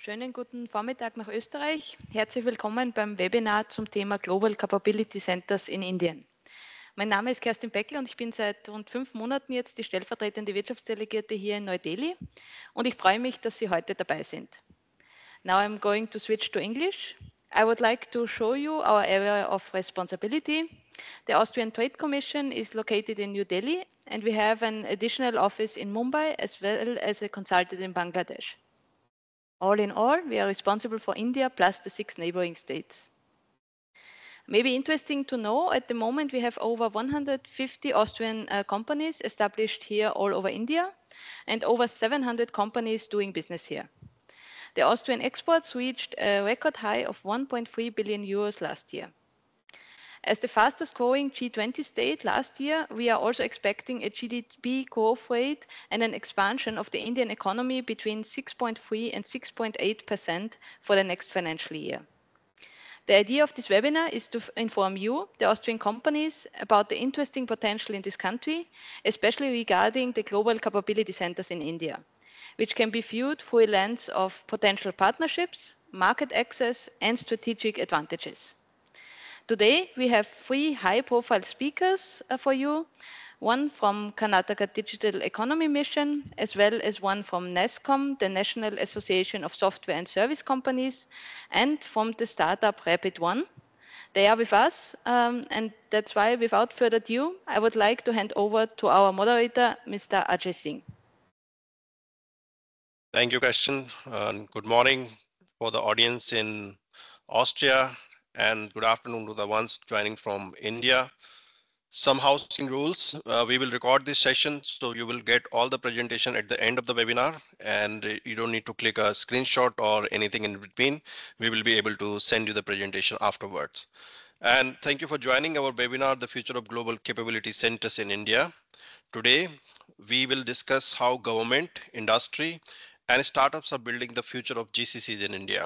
Schönen guten Vormittag nach Österreich. Herzlich willkommen beim Webinar zum Thema Global Capability Centers in Indien. Mein Name ist Kerstin Beckel und ich bin seit rund 5 Monaten jetzt die stellvertretende Wirtschaftsdelegierte hier in Neu-Delhi und ich freue mich, dass Sie heute dabei sind. Now I'm going to switch to English. I would like to show you our area of responsibility. The Austrian Trade Commission is located in New Delhi and we have an additional office in Mumbai as well as a consultant in Bangladesh. All in all, we are responsible for India plus the 6 neighboring states. Maybe interesting to know, at the moment we have over 150 Austrian companies established here all over India and over 700 companies doing business here. The Austrian exports reached a record high of 1.3 billion euros last year. As the fastest growing G20 state last year, we are also expecting a GDP growth rate and an expansion of the Indian economy between 6.3 and 6.8% for the next financial year. The idea of this webinar is to inform you, the Austrian companies, about the interesting potential in this country, especially regarding the global capability centers in India, which can be viewed through a lens of potential partnerships, market access, and strategic advantages. Today, we have 3 high-profile speakers for you, one from Karnataka Digital Economy Mission, as well as one from NASSCOM, the National Association of Software and Service Companies, and from the startup Rapid1. They are with us, and that's why, without further ado, I would like to hand over to our moderator, Mr. Ajay Singh. Thank you, Christian. Good morning for the audience in Austria, and good afternoon to the ones joining from India. Some housekeeping rules. We will record this session, so you will get all the presentation at the end of the webinar, and you don't need to click a screenshot or anything in between. We will be able to send you the presentation afterwards. And thank you for joining our webinar, The Future of Global Capability Centers in India. Today, we will discuss how government, industry, and startups are building the future of GCCs in India.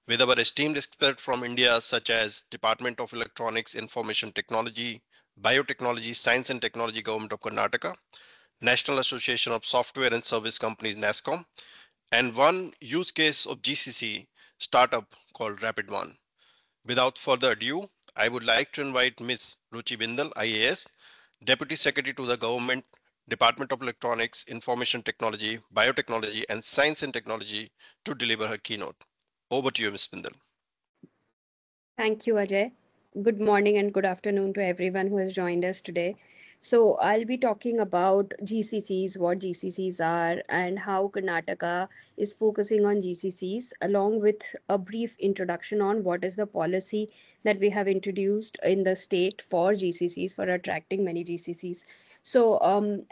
With our esteemed experts from India, such as Department of Electronics, Information Technology, Biotechnology, Science and Technology, Government of Karnataka, National Association of Software and Service Companies, NASSCOM, and one use case of GCC startup called Rapid1. Without further ado, I would like to invite Ms. Ruchi Bindal, IAS, Deputy Secretary to the Government, Department of Electronics, Information Technology, Biotechnology, and Science and Technology to deliver her keynote. Over to you, Ms. Bindal. Thank you, Ajay. Good morning and good afternoon to everyone who has joined us today. So I'll be talking about GCCs, what GCCs are, and how Karnataka is focusing on GCCs, along with a brief introduction on what is the policy that we have introduced in the state for GCCs, for attracting many GCCs. So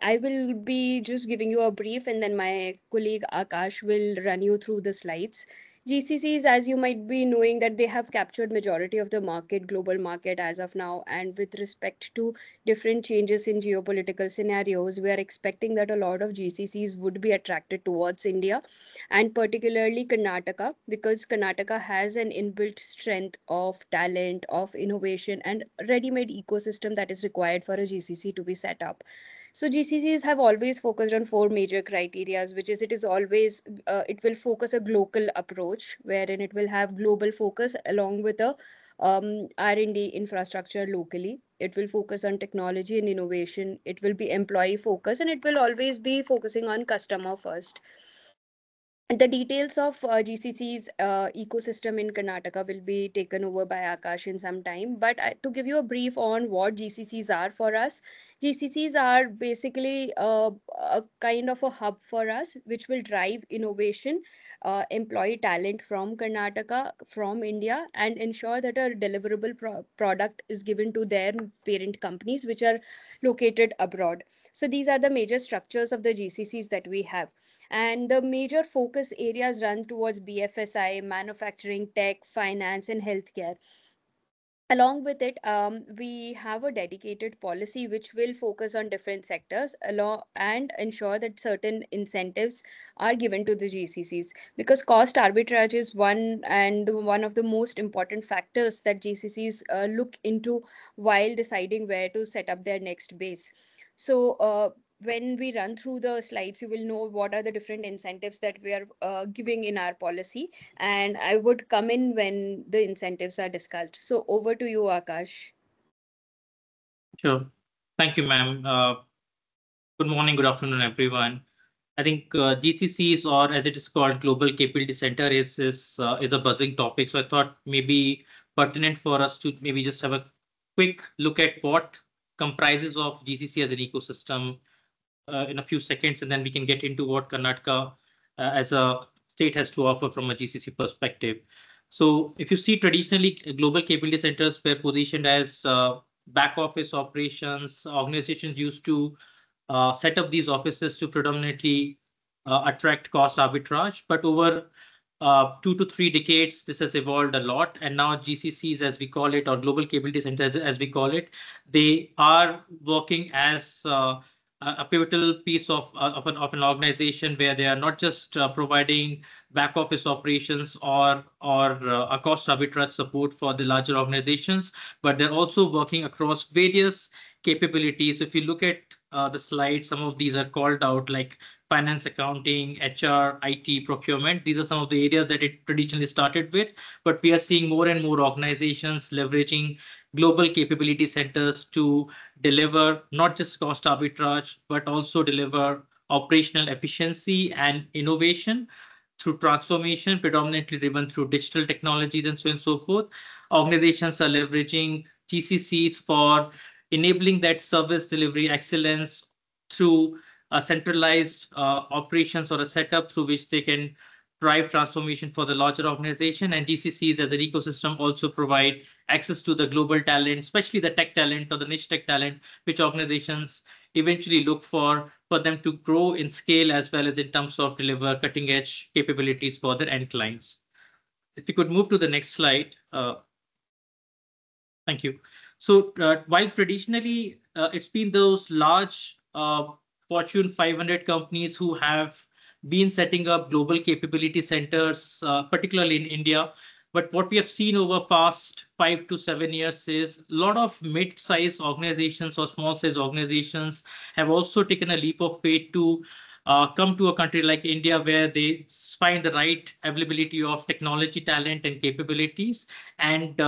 I will be just giving you a brief, and then my colleague Akash will run you through the slides. GCCs, as you might be knowing, that they have captured majority of the market, global market as of now, and with respect to different changes in geopolitical scenarios, we are expecting that a lot of GCCs would be attracted towards India, and particularly Karnataka, because Karnataka has an inbuilt strength of talent, of innovation, and ready-made ecosystem that is required for a GCC to be set up. So GCCs have always focused on 4 major criteria, which is it will focus a global approach, wherein it will have global focus along with a R&D infrastructure locally. It will focus on technology and innovation. It will be employee focused, and it will always be focusing on customer first. The details of GCC's ecosystem in Karnataka will be taken over by Akash in some time. But to give you a brief on what GCCs are for us, GCCs are basically a kind of a hub for us, which will drive innovation, employee talent from Karnataka, from India, and ensure that a deliverable product is given to their parent companies, which are located abroad. So these are the major structures of the GCCs that we have. And the major focus areas run towards BFSI, manufacturing, tech, finance, and healthcare. Along with it, we have a dedicated policy which will focus on different sectors and ensure that certain incentives are given to the GCCs, because cost arbitrage is one of the most important factors that GCCs look into while deciding where to set up their next base. So when we run through the slides, you will know what are the different incentives that we are giving in our policy. And I would come in when the incentives are discussed. So over to you, Akash. Sure. Thank you, ma'am. Good morning, good afternoon, everyone. I think GCCs, or as it is called, Global Capability Center, is a buzzing topic. So I thought maybe pertinent for us to maybe just have a quick look at what comprises of GCC as an ecosystem in a few seconds, and then we can get into what Karnataka as a state has to offer from a GCC perspective. So if you see, traditionally, global capability centers were positioned as back office operations. Organizations used to set up these offices to predominantly attract cost arbitrage. But over 2 to 3 decades, this has evolved a lot. And now GCCs, as we call it, or global capability centers, as we call it, they are working as a pivotal piece of an organization where they are not just providing back office operations or a cost arbitrage support for the larger organizations, but they're also working across various capabilities. If you look at the slide, some of these are called out, like finance, accounting, HR, IT, procurement. These are some of the areas that it traditionally started with, but we are seeing more and more organizations leveraging global capability centers to deliver not just cost arbitrage, but also deliver operational efficiency and innovation through transformation, predominantly driven through digital technologies and so on and so forth. Organizations are leveraging GCCs for enabling that service delivery excellence through a centralized operations or a setup through which they can drive transformation for the larger organization. And GCCs as an ecosystem also provide access to the global talent, especially the tech talent or the niche tech talent, which organizations eventually look for them to grow in scale, as well as in terms of deliver cutting edge capabilities for their end clients. If you could move to the next slide. Thank you. So while traditionally it's been those large Fortune 500 companies who have been setting up global capability centers, particularly in India. But what we have seen over past 5 to 7 years is a lot of mid-sized organizations or small-sized organizations have also taken a leap of faith to come to a country like India, where they find the right availability of technology talent and capabilities, and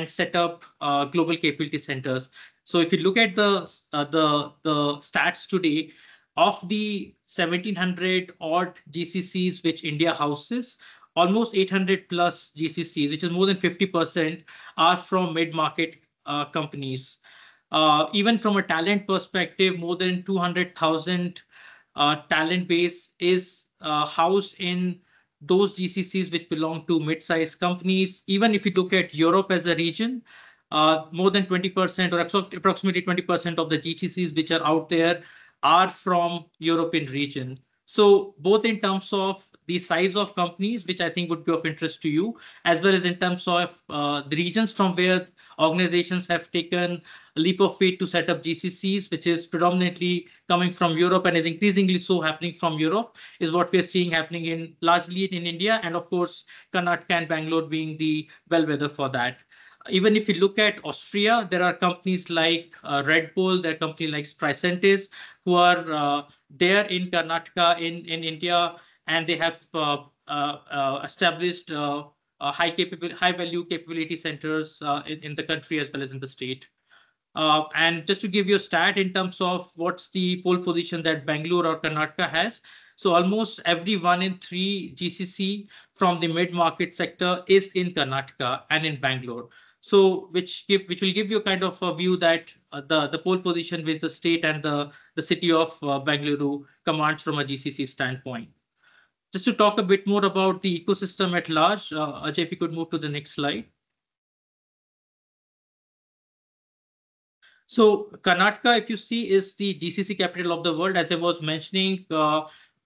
set up global capability centers. So if you look at the stats today, of the 1,700 odd GCCs which India houses, almost 800 plus GCCs, which is more than 50%, are from mid-market companies. Even from a talent perspective, more than 200,000 talent base is housed in those GCCs which belong to mid-sized companies. Even if you look at Europe as a region, more than 20% or approximately 20% of the GCCs which are out there are from European region. So both in terms of the size of companies, which I think would be of interest to you, as well as in terms of the regions from where organizations have taken a leap of faith to set up GCCs, which is predominantly coming from Europe and is increasingly so happening from Europe, is what we're seeing happening largely in India. And of course, Karnataka and Bangalore being the bellwether for that. Even if you look at Austria, there are companies like Red Bull, there are companies like Tricentis who are there in Karnataka, in India, and they have established high value capability centers in the country as well as in the state. And just to give you a stat in terms of what's the pole position that Bangalore or Karnataka has. So almost every 1 in 3 GCC from the mid-market sector is in Karnataka and in Bangalore. So which will give you kind of a view that the pole position which the state and the city of Bangalore commands from a GCC standpoint. Just to talk a bit more about the ecosystem at large, Ajay, if you could move to the next slide. So Karnataka, if you see, is the GCC capital of the world. As I was mentioning,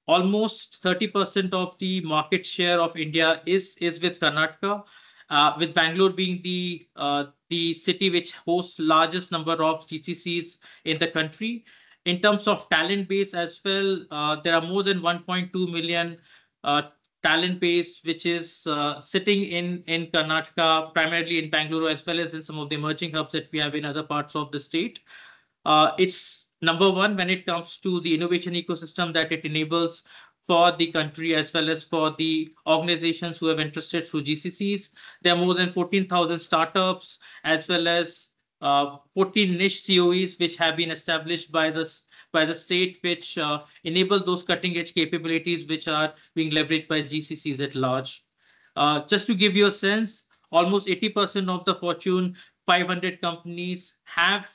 almost 30% of the market share of India is with Karnataka. With Bangalore being the city which hosts largest number of GCCs in the country. In terms of talent base as well, there are more than 1.2 million talent base which is sitting in Karnataka, primarily in Bangalore, as well as in some of the emerging hubs that we have in other parts of the state. It's number one when it comes to the innovation ecosystem that it enables for the country as well as for the organizations who have interested through GCCs. There are more than 14,000 startups as well as 14 niche COEs which have been established by the state, which enable those cutting edge capabilities which are being leveraged by GCCs at large. Just to give you a sense, almost 80% of the Fortune 500 companies have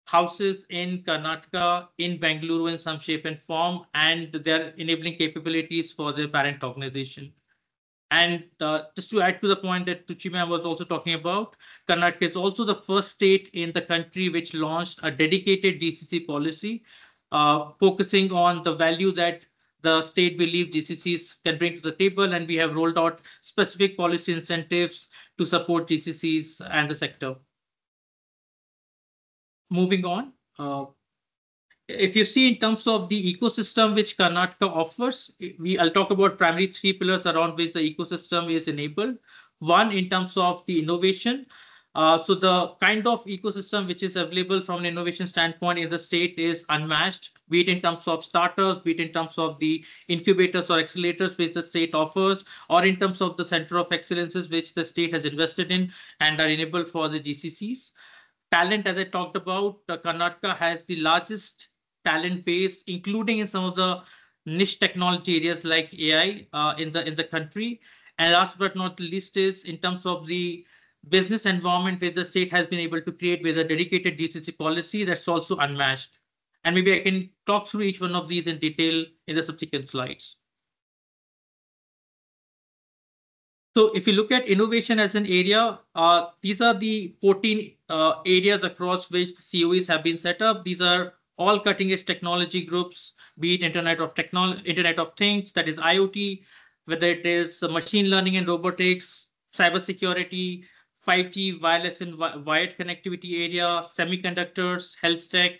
houses in Karnataka, in Bengaluru in some shape and form, and they're enabling capabilities for their parent organization. And just to add to the point that Tuchima was also talking about, Karnataka is also the first state in the country which launched a dedicated GCC policy, focusing on the value that the state believes GCCs can bring to the table. And we have rolled out specific policy incentives to support GCCs and the sector. Moving on, if you see in terms of the ecosystem which Karnataka offers, I'll talk about primarily three pillars around which the ecosystem is enabled. One, in terms of the innovation. So the kind of ecosystem which is available from an innovation standpoint in the state is unmatched, be it in terms of startups, be it in terms of the incubators or accelerators which the state offers, or in terms of the center of excellences which the state has invested in and are enabled for the GCCs. Talent, as I talked about, Karnataka has the largest talent base, including in some of the niche technology areas like AI in the country. And last but not least is in terms of the business environment which the state has been able to create with a dedicated GCC policy that's also unmatched. And maybe I can talk through each one of these in detail in the subsequent slides. So if you look at innovation as an area, these are the 14 areas across which the COEs have been set up. These are all cutting edge technology groups, be it Internet of Things, that is IoT, whether it is machine learning and robotics, cybersecurity, 5G, wireless and wired connectivity area, semiconductors, health tech,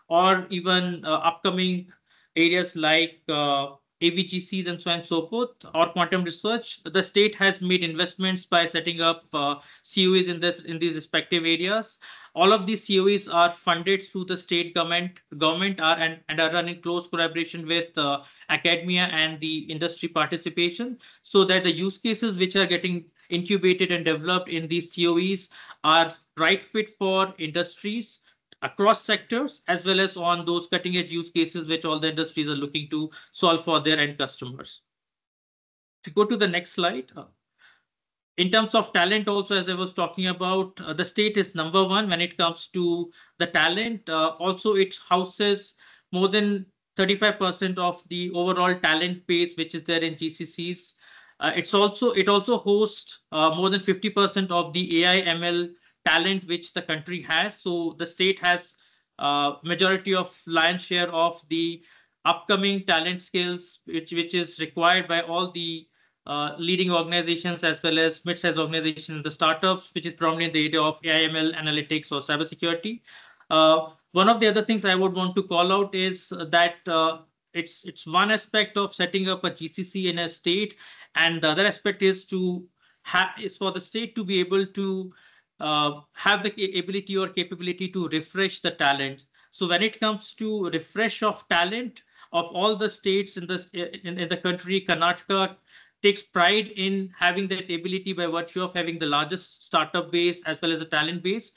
or even upcoming areas like AVGCs and so on and so forth, or quantum research. The state has made investments by setting up COEs in these respective areas. All of these COEs are funded through the state government and are run in close collaboration with academia and the industry participation, so that the use cases which are getting incubated and developed in these COEs are right fit for industries across sectors, as well as on those cutting edge use cases which all the industries are looking to solve for their end customers. To go to the next slide. In terms of talent also, as I was talking about, the state is number one when it comes to the talent. Also, it houses more than 35% of the overall talent base which is there in GCCs. It also hosts more than 50% of the AI ML talent which the country has. So the state has majority of lion's share of the upcoming talent skills which is required by all the leading organizations as well as mid-sized organizations, the startups, which is probably in the area of AI ML analytics or cybersecurity. One of the other things I would want to call out is that it's one aspect of setting up a GCC in a state, and the other aspect is for the state to be able to have the ability or capability to refresh the talent. So when it comes to refresh of talent of all the states in the country, Karnataka takes pride in having that ability by virtue of having the largest startup base as well as the talent base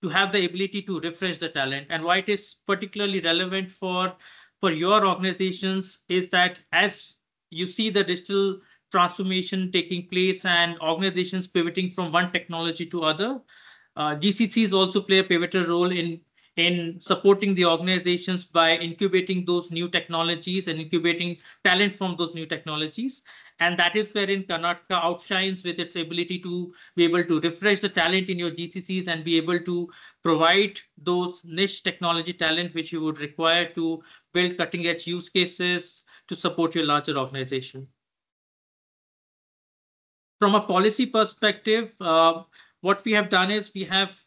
to have the ability to refresh the talent. And why it is particularly relevant for your organizations is that as you see the digital transformation taking place and organizations pivoting from one technology to other, GCCs also play a pivotal role in supporting the organizations by incubating those new technologies and incubating talent from those new technologies. And that is wherein Karnataka outshines with its ability to be able to refresh the talent in your GCCs and be able to provide those niche technology talent which you would require to build cutting edge use cases to support your larger organization. From a policy perspective, what we have done is we have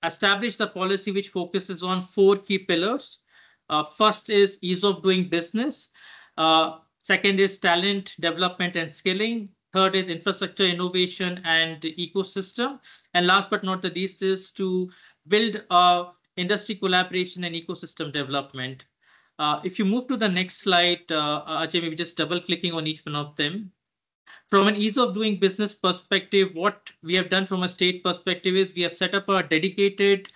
established a policy which focuses on 4 key pillars. First is ease of doing business. Second is talent development and skilling. Third is infrastructure innovation and ecosystem. And last but not the least is to build a industry collaboration and ecosystem development. If you move to the next slide, Ajay, maybe just double clicking on each one of them. From an ease of doing business perspective, what we have done from a state perspective is we have set up a dedicated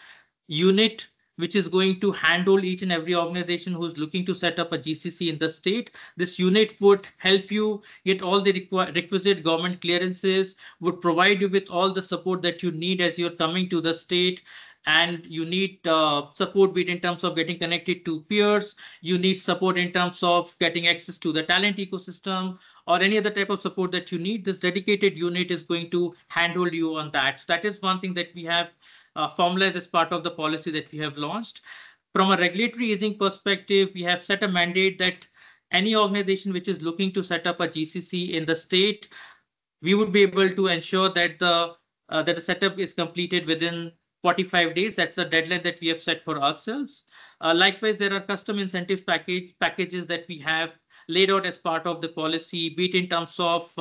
unit which is going to handle each and every organization who's looking to set up a GCC in the state. This unit would help you get all the requisite government clearances, would provide you with all the support that you need as you're coming to the state. And you need support be it in terms of getting connected to peers. You need support in terms of getting access to the talent ecosystem or any other type of support that you need. This dedicated unit is going to handle you on that. So that is one thing that we have formalized as part of the policy that we have launched. From a regulatory easing perspective, we have set a mandate that any organization which is looking to set up a GCC in the state, we would be able to ensure that the setup is completed within 45 days. That's the deadline that we have set for ourselves. Likewise, there are custom incentive packages that we have laid out as part of the policy, be it in terms of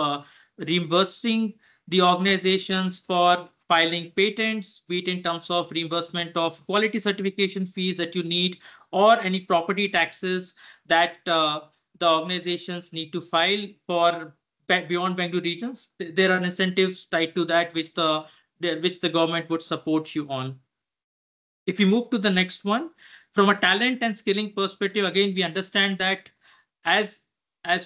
reimbursing the organizations for filing patents, be it in terms of reimbursement of quality certification fees that you need, or any property taxes that the organizations need to file for beyond Bangalore regions. There are incentives tied to that which the government would support you on. If you move to the next one, from a talent and skilling perspective, again, we understand that as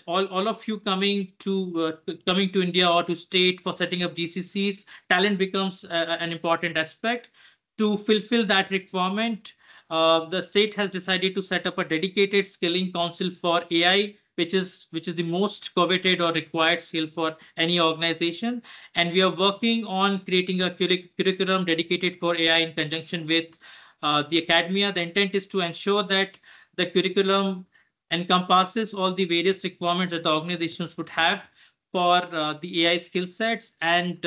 all of you coming to India or to state for setting up GCCs, talent becomes an important aspect. To fulfill that requirement, the state has decided to set up a dedicated skilling council for AI, which is the most coveted or required skill for any organization. And we are working on creating a curriculum dedicated for AI in conjunction with the academia. The intent is to ensure that the curriculum encompasses all the various requirements that the organizations would have for the AI skill sets, and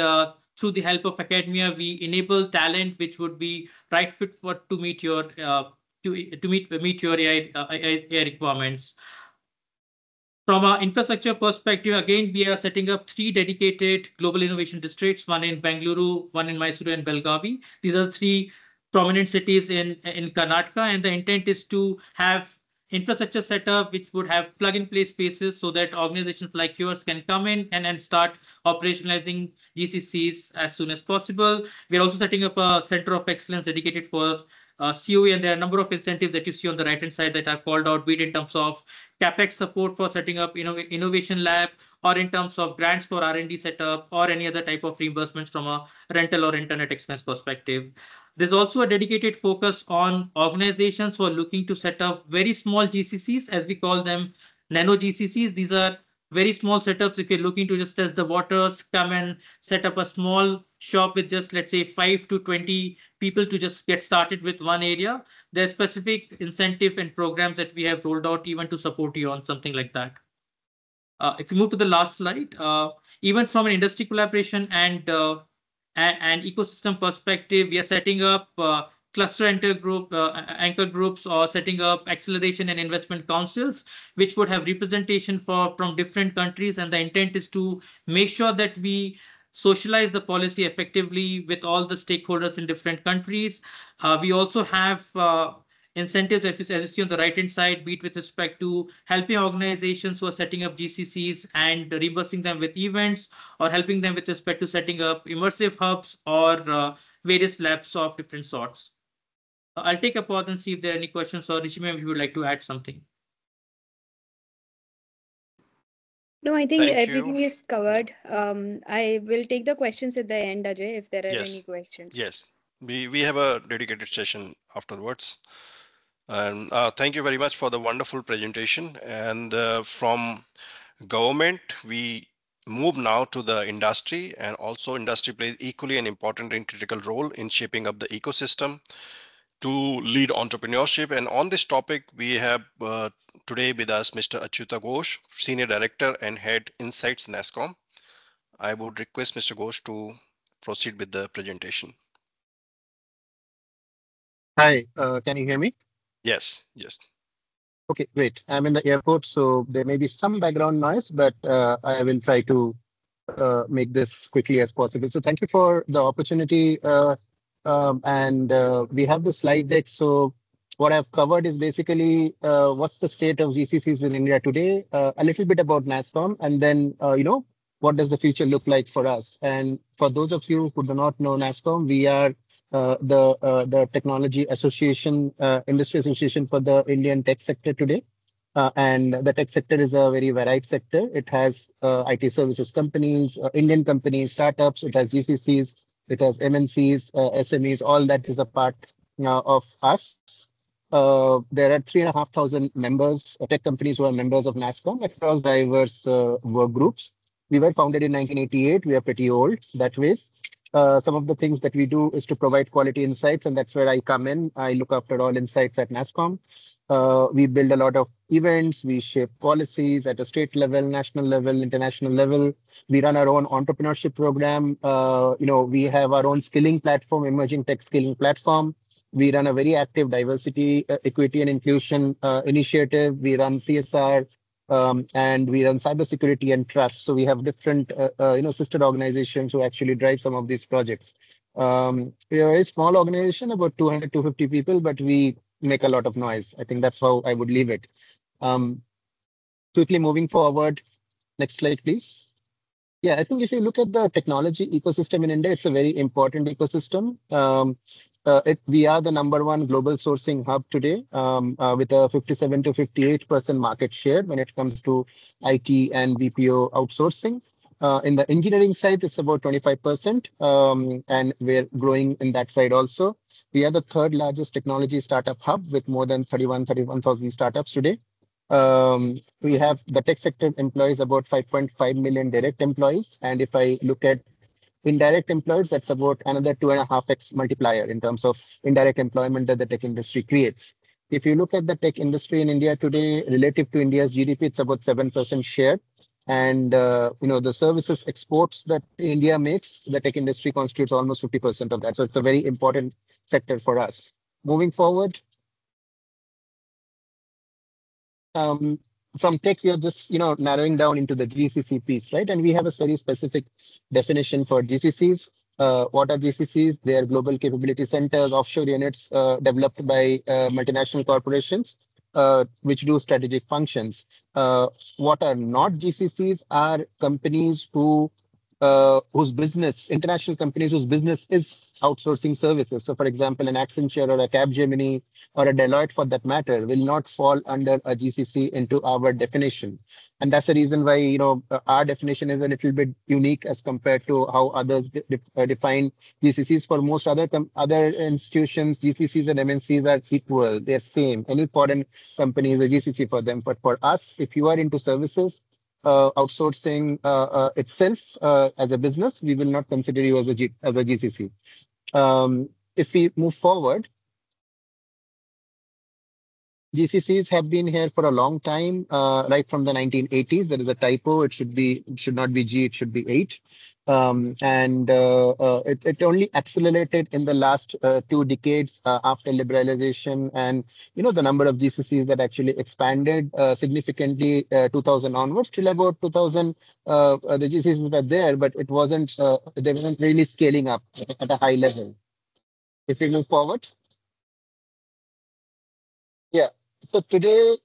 through the help of academia, we enable talent which would be right fit to meet your meet your AI requirements. From an infrastructure perspective, again, we are setting up 3 dedicated global innovation districts, one in Bengaluru, one in Mysuru, and Belgavi. These are 3 prominent cities in Karnataka, and the intent is to have infrastructure setup which would have plug-and-play spaces so that organizations like yours can come in and start operationalizing GCCs as soon as possible. We are also setting up a center of excellence dedicated for COE, and there are a number of incentives that you see on the right-hand side that are called out, be it in terms of CapEx support for setting up innovation lab, or in terms of grants for R&D setup, or any other type of reimbursements from a rental or internet expense perspective. There's also a dedicated focus on organizations who are looking to set up very small GCCs, as we call them, nano GCCs. These are very small setups. If you're looking to just test the waters, come and set up a small shop with just, let's say, 5 to 20 people to just get started with one area. There are specific incentive and programs that we have rolled out even to support you on something like that. If you move to the last slide, even from an industry collaboration and ecosystem perspective, we are setting up cluster anchor groups, or setting up acceleration and investment councils, which would have representation from different countries. And the intent is to make sure that we socialize the policy effectively with all the stakeholders in different countries. We also have incentives, as you see on the right-hand side, be it with respect to helping organizations who are setting up GCCs and reimbursing them with events, or helping them with respect to setting up immersive hubs or various labs of different sorts. I'll take a pause and see if there are any questions, or Rishi, if you would like to add something. No, I think everything is covered. I will take the questions at the end, Ajay, if there are any questions. Yes, we have a dedicated session afterwards. And thank you very much for the wonderful presentation. And from government, we move now to the industry, and also industry plays equally an important and critical role in shaping up the ecosystem to lead entrepreneurship. And on this topic, we have today with us Mr. Achyuta Ghosh, Senior Director and Head Insights NASSCOM. I would request Mr. Ghosh to proceed with the presentation. Hi, can you hear me? Yes. Okay, great. I'm in the airport, so there may be some background noise, but I will try to make this quickly as possible. So thank you for the opportunity. and we have the slide deck. So what I've covered is basically what's the state of GCCs in India today, a little bit about NASSCOM, and then, what does the future look like for us? And for those of you who do not know NASSCOM, we are the technology association, industry association for the Indian tech sector today. And the tech sector is a very varied sector. It has IT services companies, Indian companies, startups, it has GCCs, it has MNCs, SMEs, all that is a part of us. There are 3,500 members, tech companies who are members of NASSCOM across diverse work groups. We were founded in 1988. We are pretty old that way. Some of the things that we do is to provide quality insights, and that's where I come in. I look after all insights at NASSCOM. We build a lot of events. We shape policies at a state level, national level, international level. We run our own entrepreneurship program. We have our own skilling platform, emerging tech skilling platform. We run a very active diversity, equity, and inclusion initiative. We run CSR, and we run cybersecurity and trust. So we have different, sister organizations who actually drive some of these projects. We are a very small organization, about 200, 250 people, but we make a lot of noise. I think that's how I would leave it. Quickly moving forward. Next slide, please. Yeah, I think if you look at the technology ecosystem in India, it's a very important ecosystem. We are the #1 global sourcing hub today, with a 57 to 58% market share when it comes to IT and BPO outsourcing. In the engineering side, it's about 25%, and we're growing in that side also. We are the third largest technology startup hub with more than 31,000 startups today. We have the tech sector employs about 5.5 million direct employees. And if I look at indirect employees, that's about another 2.5x multiplier in terms of indirect employment that the tech industry creates. If you look at the tech industry in India today, relative to India's GDP, it's about 7% share. And, the services exports that India makes, the tech industry constitutes almost 50% of that. So it's a very important sector for us. Moving forward. From tech, we are just, narrowing down into the GCC piece, right? And we have a very specific definition for GCCs. What are GCCs? They are global capability centers, offshore units developed by multinational corporations, which do strategic functions. What are not GCCs are companies whose business, international companies whose business is outsourcing services. So, for example, an Accenture or a Capgemini or a Deloitte, for that matter, will not fall under a GCC into our definition. And that's the reason why, our definition is a little bit unique as compared to how others define GCCs. For most other institutions, GCCs and MNCs are equal. They're same. Any foreign company is a GCC for them. But for us, if you are into services, outsourcing itself as a business, we will not consider you as a GCC. If we move forward, GCCs have been here for a long time, right from the 1980s. There is a typo. It should not be G. It should be 8. It only accelerated in the last 2 decades after liberalization, and the number of GCCs that actually expanded significantly 2000 onwards till about 2000. The GCCs were there, but it wasn't. They weren't really scaling up at a high level. If we move forward. Yeah. So today,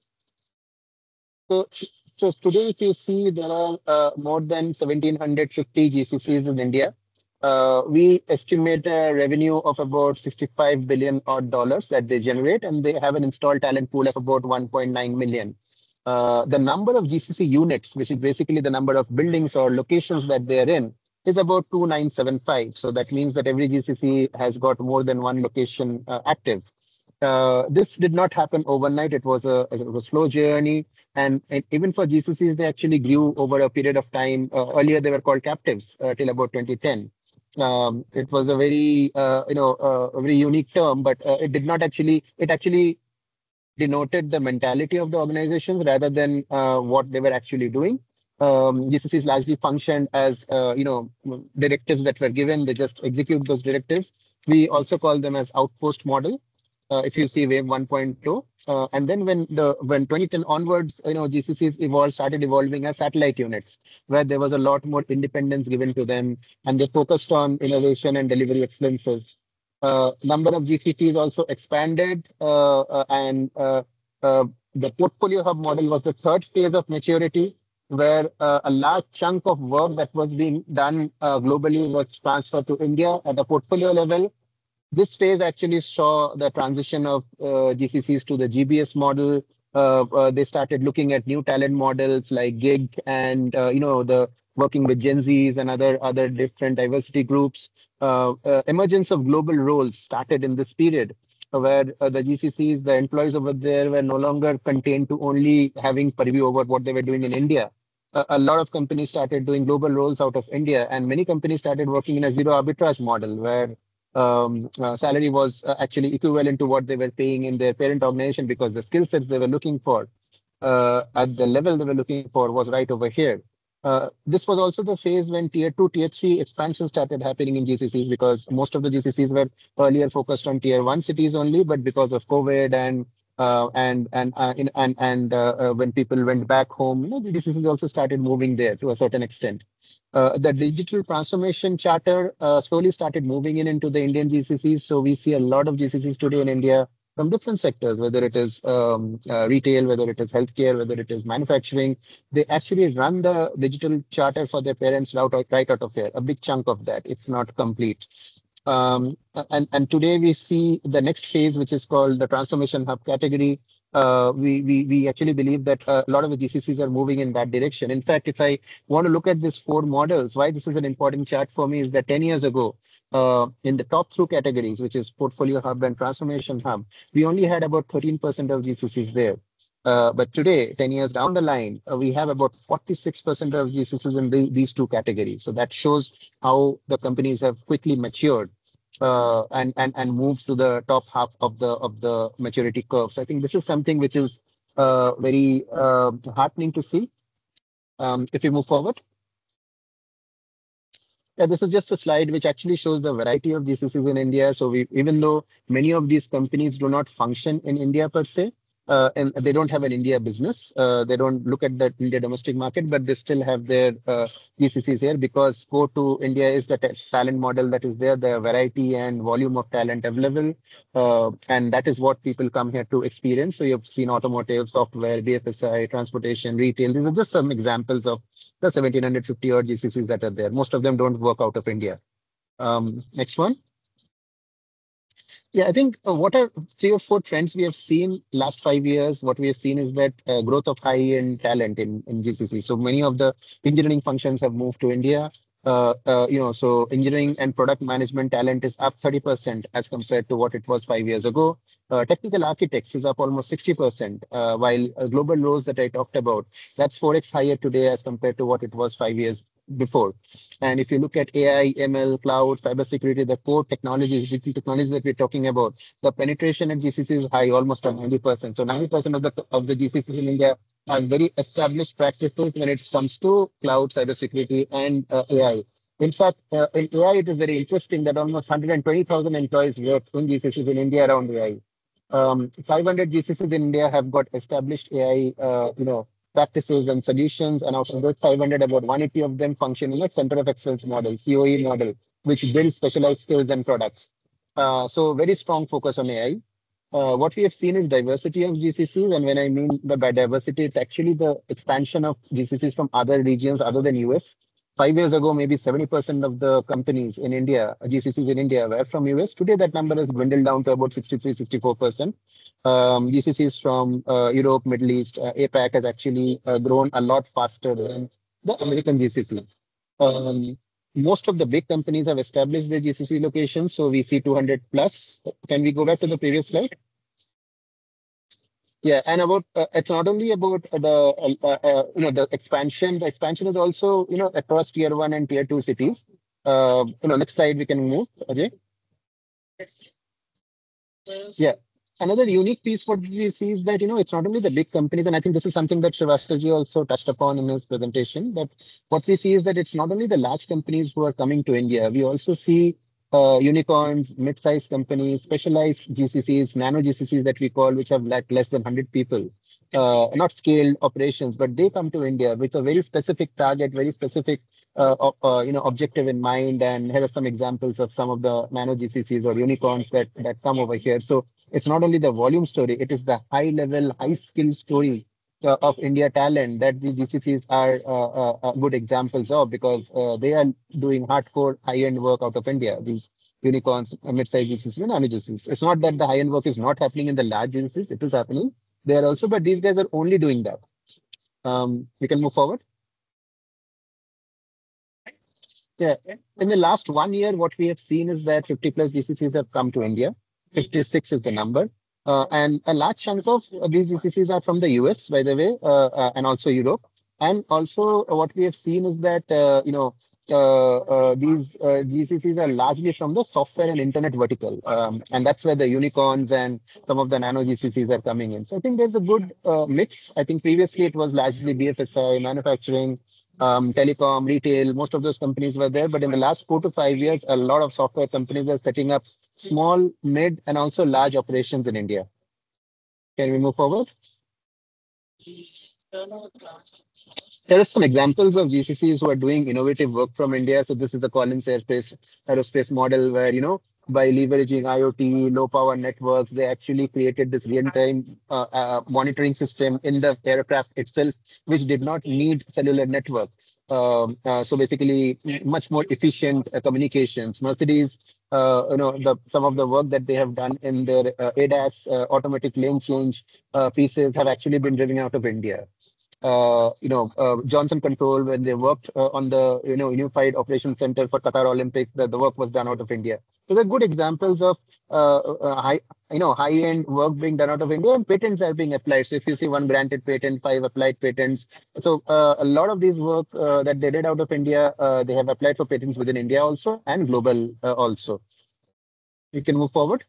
if you see, there are more than 1,750 GCCs in India. We estimate a revenue of about $65 billion that they generate, and they have an installed talent pool of about 1.9 million. The number of GCC units, which is basically the number of buildings or locations that they are in, is about 2,975. So that means that every GCC has got more than one location active. This did not happen overnight. It was a slow journey, and even for GCCs, they actually grew over a period of time. Earlier, they were called captives till about 2010. It was a very a very unique term, but it actually denoted the mentality of the organizations rather than what they were actually doing. GCCs largely functioned as directives that were given. They just execute those directives. We also call them as outpost model. If you see wave 1.2, and then when 2010 onwards, GCCs started evolving as satellite units, where there was a lot more independence given to them, and they focused on innovation and delivery excellences. Number of GCCs also expanded, and the portfolio hub model was the third phase of maturity, where a large chunk of work that was being done globally was transferred to India at the portfolio level. This phase actually saw the transition of GCCs to the GBS model. They started looking at new talent models like gig and the working with Gen Zs and other different diversity groups. Emergence of global roles started in this period, where the GCCs, the employees over there, were no longer contained to only having purview over what they were doing in India. A lot of companies started doing global roles out of India, and many companies started working in a zero arbitrage model where salary was actually equivalent to what they were paying in their parent organization, because the skill sets they were looking for at the level they were looking for was right over here. This was also the phase when tier 2, tier 3 expansion started happening in GCCs, because most of the GCCs were earlier focused on tier 1 cities only, but because of COVID and when people went back home, the GCCs also started moving there to a certain extent. The digital transformation charter slowly started moving into the Indian GCCs. So we see a lot of GCCs today in India from different sectors, whether it is retail, whether it is healthcare, whether it is manufacturing. They actually run the digital charter for their parents right out of here, a big chunk of that, if not complete. And today we see the next phase, which is called the transformation hub category. We actually believe that a lot of the GCCs are moving in that direction. In fact, if I want to look at these 4 models, why this is an important chart for me is that 10 years ago, in the top 2 categories, which is portfolio hub and transformation hub, we only had about 13% of GCCs there. But today, 10 years down the line, we have about 46% of GCCs in these 2 categories. So that shows how the companies have quickly matured and moved to the top half of the maturity curve. So I think this is something which is very heartening to see. If we move forward. Yeah, this is just a slide which actually shows the variety of GCCs in India. So even though many of these companies do not function in India per se, and they don't have an India business, they don't look at the India domestic market, but they still have their GCCs here, because core to India is the talent model that is there, the variety and volume of talent available. And that is what people come here to experience. So you've seen automotive, software, BFSI, transportation, retail. These are just some examples of the 1750 odd GCCs that are there. Most of them don't work out of India. Next one. Yeah, I think what are 3 or 4 trends we have seen last 5 years? What we have seen is that growth of high-end talent in GCC. So many of the engineering functions have moved to India. So engineering and product management talent is up 30% as compared to what it was 5 years ago. Technical architects is up almost 60%, while global roles that I talked about, that's 4x higher today as compared to what it was 5 years before. And if you look at AI, ML, cloud, cybersecurity, the core technologies, digital technologies that we're talking about, the penetration at GCC is high, almost at 90%. So 90% of the GCCs in India are very established practices when it comes to cloud, cybersecurity, and AI. In fact, in AI, it is very interesting that almost 120,000 employees work in GCCs in India around AI. 500 GCCs in India have got established AI, practices and solutions, and out of those 500, about 180 of them function in a center of excellence model, COE model, which builds specialized skills and products. So very strong focus on AI. What we have seen is diversity of GCCs, and when I mean by diversity, it's actually the expansion of GCCs from other regions other than US. 5 years ago, maybe 70% of the companies in India, GCCs in India, were from US. Today, that number has dwindled down to about 63, 64%. GCCs from Europe, Middle East, APAC has actually grown a lot faster than the American GCC. Most of the big companies have established their GCC locations, so we see 200 plus. Can we go back to the previous slide? Yeah, and about it's not only about the expansion. The expansion is also across tier 1 and tier 2 cities. Next slide we can move, Ajay. Yes. Yeah. Another unique piece what we see is that it's not only the big companies, and I think this is something that Srivastava also touched upon in his presentation. That what we see is that it's not only the large companies who are coming to India. We also see unicorns, mid-sized companies, specialized GCCs, nano GCCs that we call, which have less than 100 people, not scaled operations, but they come to India with a very specific target, very specific objective in mind. And here are some examples of some of the nano GCCs or unicorns that come over here. So it's not only the volume story, it is the high level, high skill story of India talent that these GCCs are good examples of, because they are doing hardcore high-end work out of India. These unicorns, mid-sized GCCs and nano GCCs. It's not that the high-end work is not happening in the large GCCs. It is happening there also, but these guys are only doing that. We can move forward. Yeah, in the last 1 year, what we have seen is that 50 plus GCCs have come to India. 56 is the number. And a large chunk of these GCCs are from the US, by the way, and also Europe. And also what we have seen is that, these GCCs are largely from the software and internet vertical. And that's where the unicorns and some of the nano GCCs are coming in. So I think there's a good mix. I think previously it was largely BFSI, manufacturing, telecom, retail, most of those companies were there. But in the last 4 to 5 years, a lot of software companies are setting up small, mid, and also large operations in India. Can we move forward? There are some examples of GCCs who are doing innovative work from India. So this is the Collins Aerospace model where, by leveraging IoT, low power networks, they actually created this real-time monitoring system in the aircraft itself, which did not need cellular network. So basically, much more efficient communications. Mercedes, some of the work that they have done in their ADAS automatic lane change pieces have actually been driven out of India. Johnson Control, when they worked on the Unified Operations Center for Qatar Olympics, the work was done out of India. So they're good examples of high-end work being done out of India, and patents are being applied. So if you see 1 granted patent, 5 applied patents. So a lot of these work that they did out of India, they have applied for patents within India also and global also. We can move forward.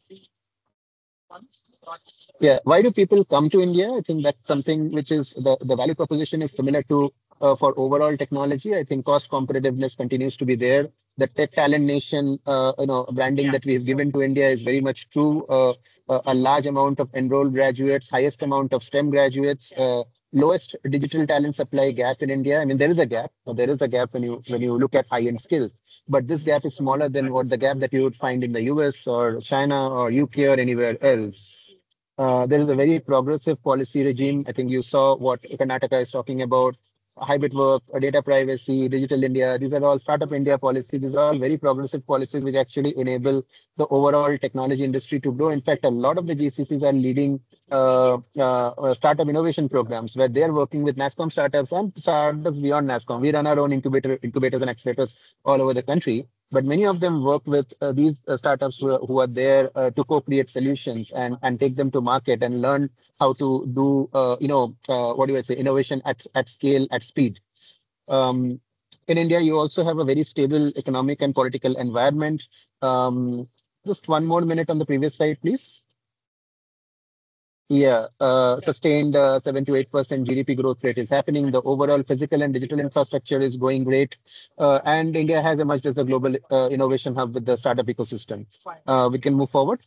Yeah, why do people come to India? I think that's something which is the value proposition is similar to for overall technology. I think cost competitiveness continues to be there. The tech talent nation, branding that we've given to India is very much true. A large amount of enrolled graduates, highest amount of STEM graduates, lowest digital talent supply gap in India. I mean, there is a gap. There is a gap when you look at high-end skills, but this gap is smaller than what the gap that you would find in the US or China or UK or anywhere else. There is a very progressive policy regime. I think you saw what Karnataka is talking about. Hybrid work, data privacy, digital India. These are all startup India policies. These are all very progressive policies which actually enable the overall technology industry to grow. In fact, a lot of the GCCs are leading startup innovation programs where they're working with NASSCOM startups and startups beyond NASSCOM. We run our own incubators and accelerators all over the country. But many of them work with these startups who are there to co-create solutions and take them to market and learn how to do, innovation at scale, at speed. In India, you also have a very stable economic and political environment. Just 1 more minute on the previous slide, please. Yeah, sustained 7 to 8% GDP growth rate is happening. The overall physical and digital infrastructure is going great. And India has emerged as the global innovation hub with the startup ecosystem. We can move forward.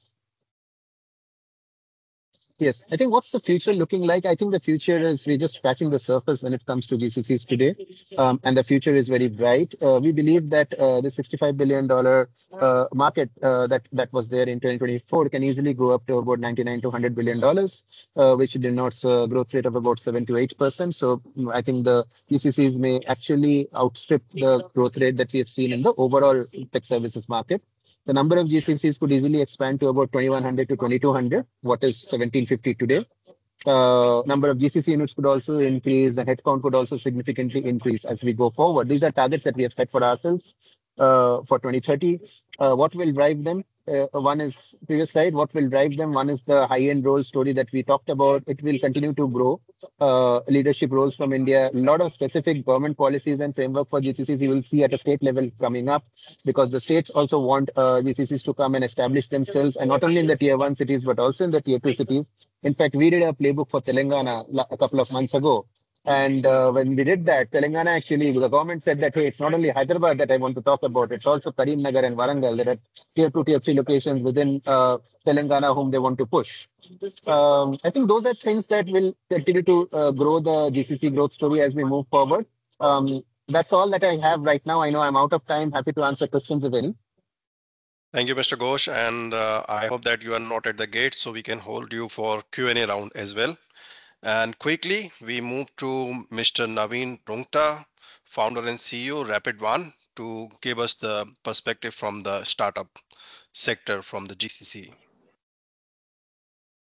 Yes, I think what's the future looking like? I think the future is we're just scratching the surface when it comes to GCCs today. And the future is very bright. We believe that the $65 billion market that was there in 2024 can easily grow up to about $99 to $100 billion, which denotes a growth rate of about 7 to 8%. So I think the GCCs may actually outstrip the growth rate that we have seen in the overall tech services market. The number of GCCs could easily expand to about 2,100 to 2,200, what is 1,750 today. Number of GCC units could also increase. The headcount could also significantly increase as we go forward. These are targets that we have set for ourselves for 2030. What will drive them? One is previous slide. What will drive them? One is the high-end role story that we talked about. It will continue to grow. Leadership roles from India. A lot of specific government policies and framework for GCCs you will see at a state level coming up, because the states also want GCCs to come and establish themselves, and not only in the tier 1 cities but also in the tier 2 cities. In fact, we did a playbook for Telangana a couple of months ago, And when we did that, Telangana actually, the government said that, hey, it's not only Hyderabad that I want to talk about, it's also Karimnagar and Warangal. There are tier 2, tier 3 locations within Telangana whom they want to push. I think those are things that will continue to grow the GCC growth story as we move forward. That's all that I have right now. I know I'm out of time. Happy to answer questions if any. Thank you, Mr. Ghosh. And I hope that you are not at the gate so we can hold you for Q&A round as well. And quickly, we move to Mr. Naveen Rungta, founder and CEO, Rapid One, to give us the perspective from the startup sector from the GCC.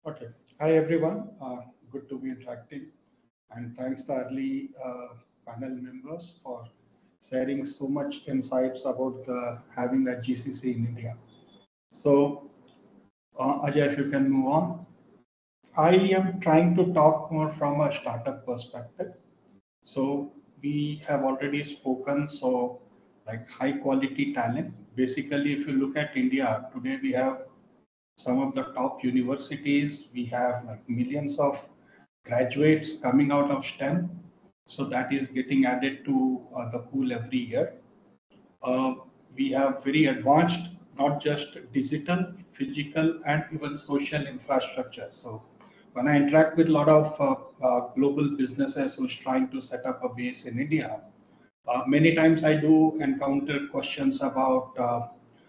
Okay. Hi, everyone. Good to be interacting. And thanks to early panel members for sharing so much insights about having that GCC in India. So, Ajay, if you can move on. I am trying to talk more from a startup perspective. So we have already spoken, so like high quality talent. Basically, if you look at India, today we have some of the top universities. We have like millions of graduates coming out of STEM. So that is getting added to the pool every year. We have very advanced, not just digital, physical, and even social infrastructure. So when I interact with a lot of global businesses who's trying to set up a base in India, many times I do encounter questions about,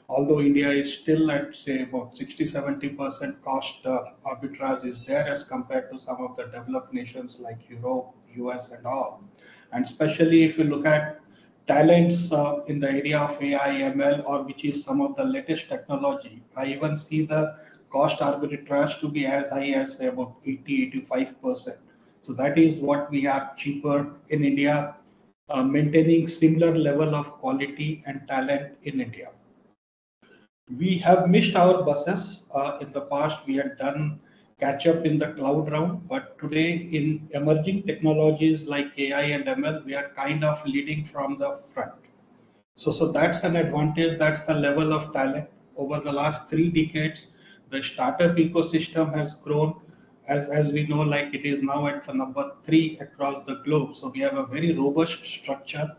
although India is still at say about 60-70% cost arbitrage is there as compared to some of the developed nations like Europe, US and all. And especially if you look at talents in the area of AI, ML, or which is some of the latest technology, I even see the cost arbitrage to be as high as say about 80-85%. So that is what we are cheaper in India, maintaining similar level of quality and talent in India. We have missed our buses. In the past, we had done catch up in the cloud round, but today in emerging technologies like AI and ML, we are kind of leading from the front. So that's an advantage. That's the level of talent. Over the last 3 decades, the startup ecosystem has grown, as we know, like it is now at the number 3 across the globe. So we have a very robust structure,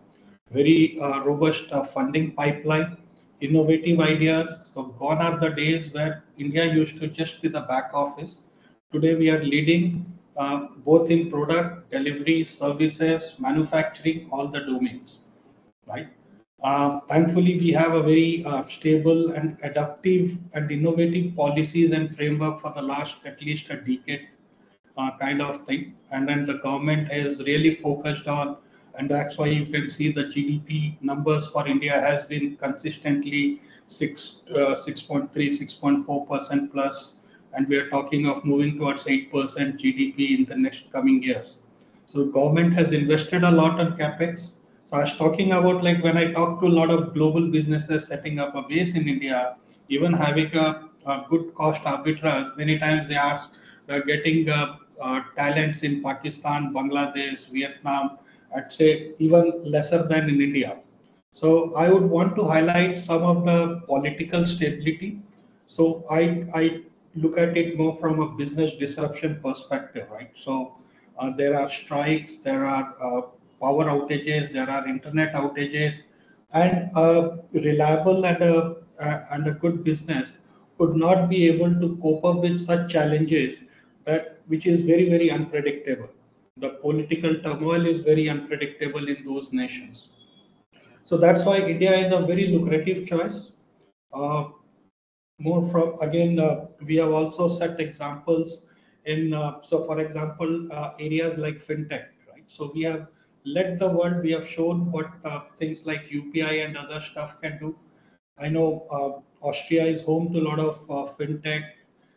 very robust funding pipeline, innovative ideas. So gone are the days where India used to just be the back office. Today we are leading both in product, delivery, services, manufacturing, all the domains, right? Thankfully, we have a very stable and adaptive and innovative policies and framework for the last at least a decade kind of thing. And then the government has really focused on, and that's why you can see the GDP numbers for India has been consistently 6.3, 6.4% plus, and we are talking of moving towards 8% GDP in the next coming years. So government has invested a lot on capex. So I was talking about like when I talk to a lot of global businesses setting up a base in India, even having a good cost arbitrage, many times they ask, we're getting talents in Pakistan, Bangladesh, Vietnam, I'd say even lesser than in India. So I would want to highlight some of the political stability. So I look at it more from a business disruption perspective, right? So there are strikes, there are power outages, there are internet outages, and a reliable and a good business would not be able to cope up with such challenges, which is very, very unpredictable. The political turmoil is very unpredictable in those nations. So that's why India is a very lucrative choice. More from, again, we have also set examples in, so for example, areas like fintech, right? So we have led the world. We have shown what things like UPI and other stuff can do. I know Austria is home to a lot of fintech,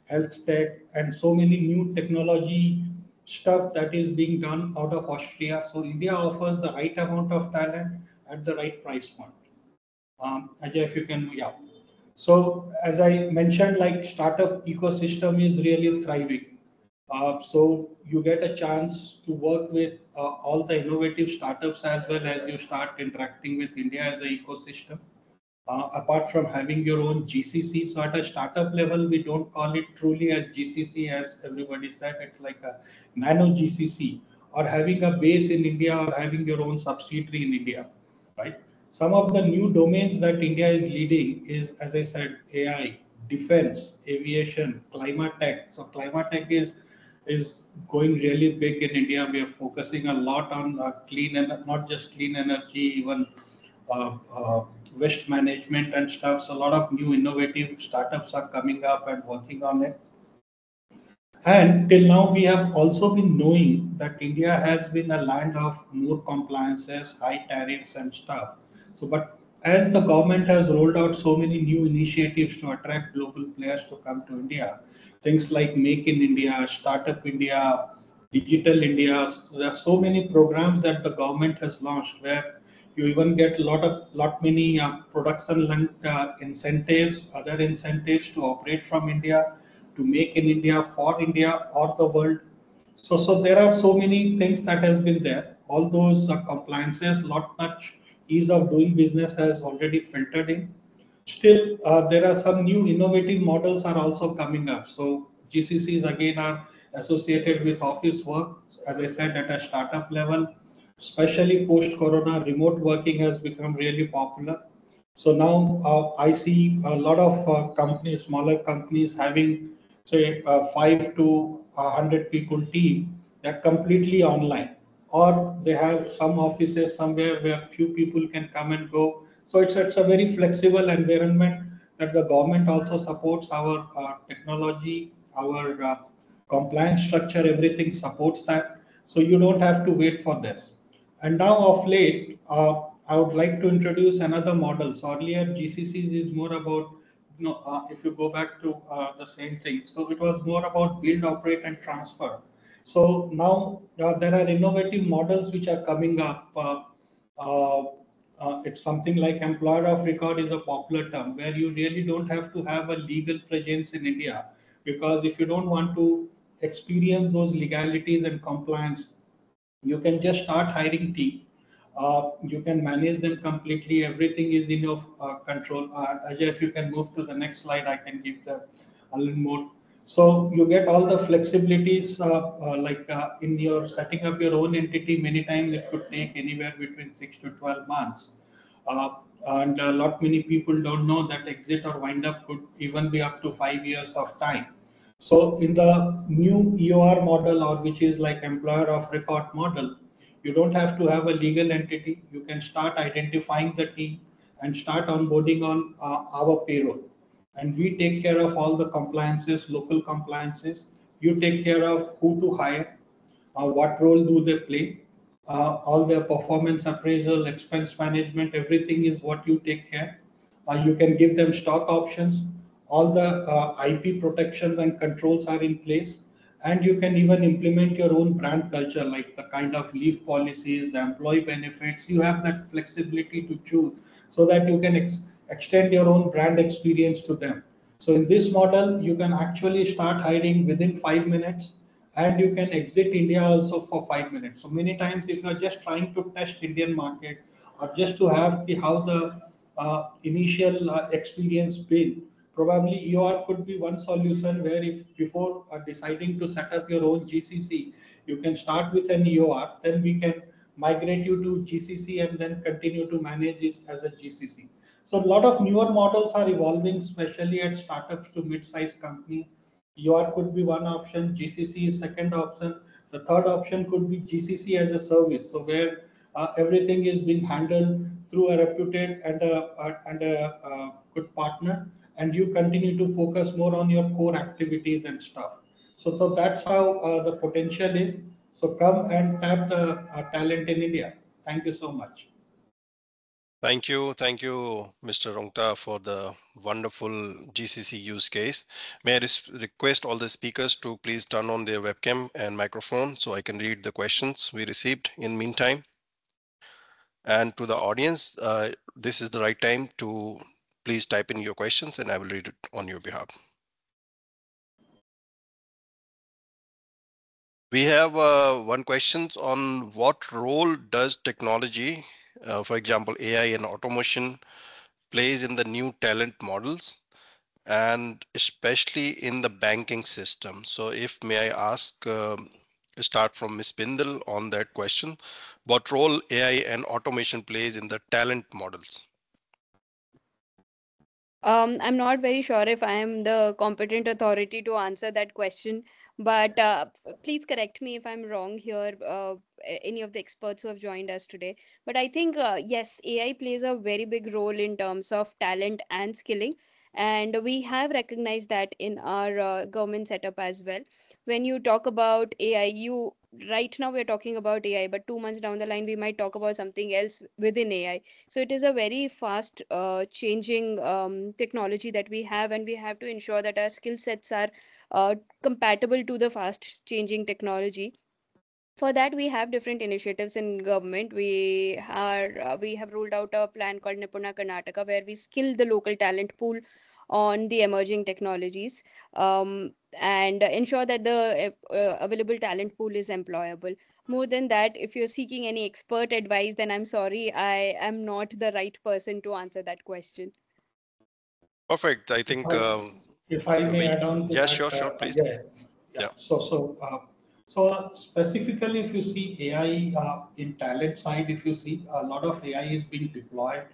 health tech, and so many new technology stuff that is being done out of Austria. So India offers the right amount of talent at the right price point. Ajay, if you can, yeah. So as I mentioned, like startup ecosystem is really thriving. So you get a chance to work with all the innovative startups as well as you start interacting with India as an ecosystem. Apart from having your own GCC, so at a startup level, we don't call it truly as GCC as everybody said, it's like a nano GCC. or having a base in India or having your own subsidiary in India, right? Some of the new domains that India is leading is, as I said, AI, defense, aviation, climate tech. So climate tech is going really big in India. We are focusing a lot on clean and not just clean energy, even waste management and stuff. So a lot of new innovative startups are coming up and working on it. And till now, we have also been knowing that India has been a land of more compliances, high tariffs and stuff. So, but as the government has rolled out so many new initiatives to attract global players to come to India, things like Make in India, Startup India, Digital India, there are so many programs that the government has launched where you even get lot many production linked incentives, other incentives to operate from India, to make in India, for India or the world. So there are so many things that has been there. All those compliances, lot much ease of doing business has already filtered in. Still, there are some new innovative models are also coming up. So GCCs again are associated with office work, as I said, at a startup level, especially post-corona, remote working has become really popular. So now I see a lot of companies, smaller companies having say 5 to 100 people team, they're completely online, or they have some offices somewhere where few people can come and go. So it's a very flexible environment that the government also supports our technology, our compliance structure, everything supports that. So you don't have to wait for this. And now of late, I would like to introduce another model. So earlier GCCs is more about, if you go back to the same thing. So it was more about build, operate and transfer. So now there are innovative models which are coming up. It's something like employer of record is a popular term where you really don't have to have a legal presence in India, because if you don't want to experience those legalities and compliance, you can just start hiring team. You can manage them completely. Everything is in your control. Ajay, if you can move to the next slide, I can give the a little more. So you get all the flexibilities in your setting up your own entity. Many times it could take anywhere between 6 to 12 months. And a lot many people don't know that exit or wind up could even be up to 5 years of time. So in the new EOR model, or which is like employer of record model, you don't have to have a legal entity. You can start identifying the team and start onboarding on our payroll. And we take care of all the compliances, local compliances. You take care of who to hire, what role do they play, all their performance appraisal, expense management, everything is what you take care. You can give them stock options. All the IP protections and controls are in place. And you can even implement your own brand culture, like the kind of leave policies, the employee benefits. You have that flexibility to choose so that you can extend your own brand experience to them. So in this model, you can actually start hiring within 5 minutes, and you can exit India also for 5 minutes. So many times if you're just trying to test Indian market, or just to have how the initial experience been, probably EOR could be one solution where if before deciding to set up your own GCC, you can start with an EOR, then we can migrate you to GCC and then continue to manage it as a GCC. So a lot of newer models are evolving, especially at startups to mid-sized company. EOR could be one option, GCC is second option. The third option could be GCC as a service. So where everything is being handled through a reputed and a good partner, and you continue to focus more on your core activities and stuff. So that's how the potential is. So come and tap the talent in India. Thank you so much. Thank you, Mr. Rongta, for the wonderful GCC use case. May I request all the speakers to please turn on their webcam and microphone so I can read the questions we received in meantime. And to the audience, this is the right time to please type in your questions and I will read it on your behalf. We have one question on what role does technology, for example, AI and automation, plays in the new talent models, and especially in the banking system. So if may I ask start from Ms. Bindal on that question. What role AI and automation plays in the talent models? I'm not very sure if I am the competent authority to answer that question, but please correct me if I'm wrong here, any of the experts who have joined us today. But I think, yes, AI plays a very big role in terms of talent and skilling. And we have recognized that in our government setup as well. When you talk about AI, right now we're talking about AI, but 2 months down the line, we might talk about something else within AI. So it is a very fast changing technology that we have, and we have to ensure that our skill sets are compatible to the fast changing technology. For that, we have different initiatives in government. We have rolled out a plan called Nipuna Karnataka, where we skill the local talent pool on the emerging technologies, and ensure that the available talent pool is employable. More than that, if you're seeking any expert advice, then I'm sorry, I am not the right person to answer that question. Perfect. I think if I may add on to yes, that, sure, please. Yeah. So specifically, if you see AI in talent side, if you see a lot of AI is being deployed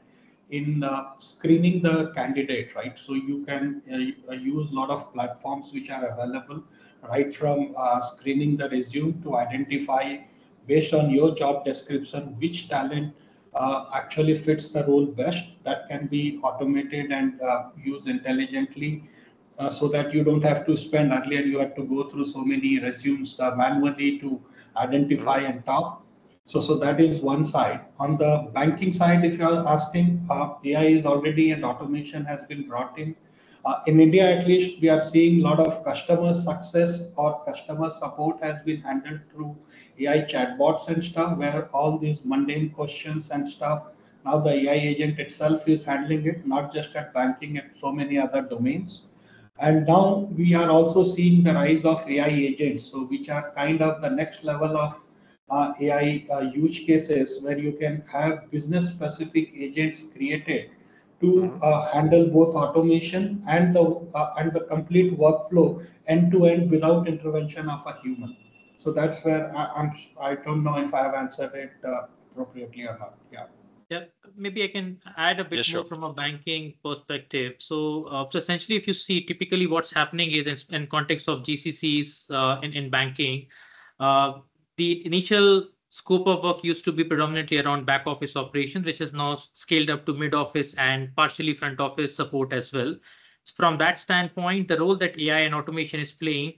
in screening the candidate, right? So you can use a lot of platforms which are available, right from screening the resume to identify based on your job description which talent actually fits the role best. That can be automated and used intelligently, so that you don't have to spend. Earlier you had to go through so many resumes manually to identify and talk. So that is one side. On the banking side, if you are asking, AI is already and automation has been brought in. In India, at least, we are seeing a lot of customer success or customer support has been handled through AI chatbots and stuff, where all these mundane questions and stuff, now the AI agent itself is handling it, not just at banking, at so many other domains. And now we are also seeing the rise of AI agents, so which are kind of the next level of AI use cases, where you can have business specific agents created to handle both automation and the complete workflow end to end without intervention of a human. So that's where I don't know if I have answered it appropriately or not. Yeah, maybe I can add a bit more from a banking perspective. So essentially, if you see, typically what's happening is in context of GCCs in banking, the initial scope of work used to be predominantly around back office operations, which is now scaled up to mid office and partially front office support as well. So from that standpoint, the role that AI and automation is playing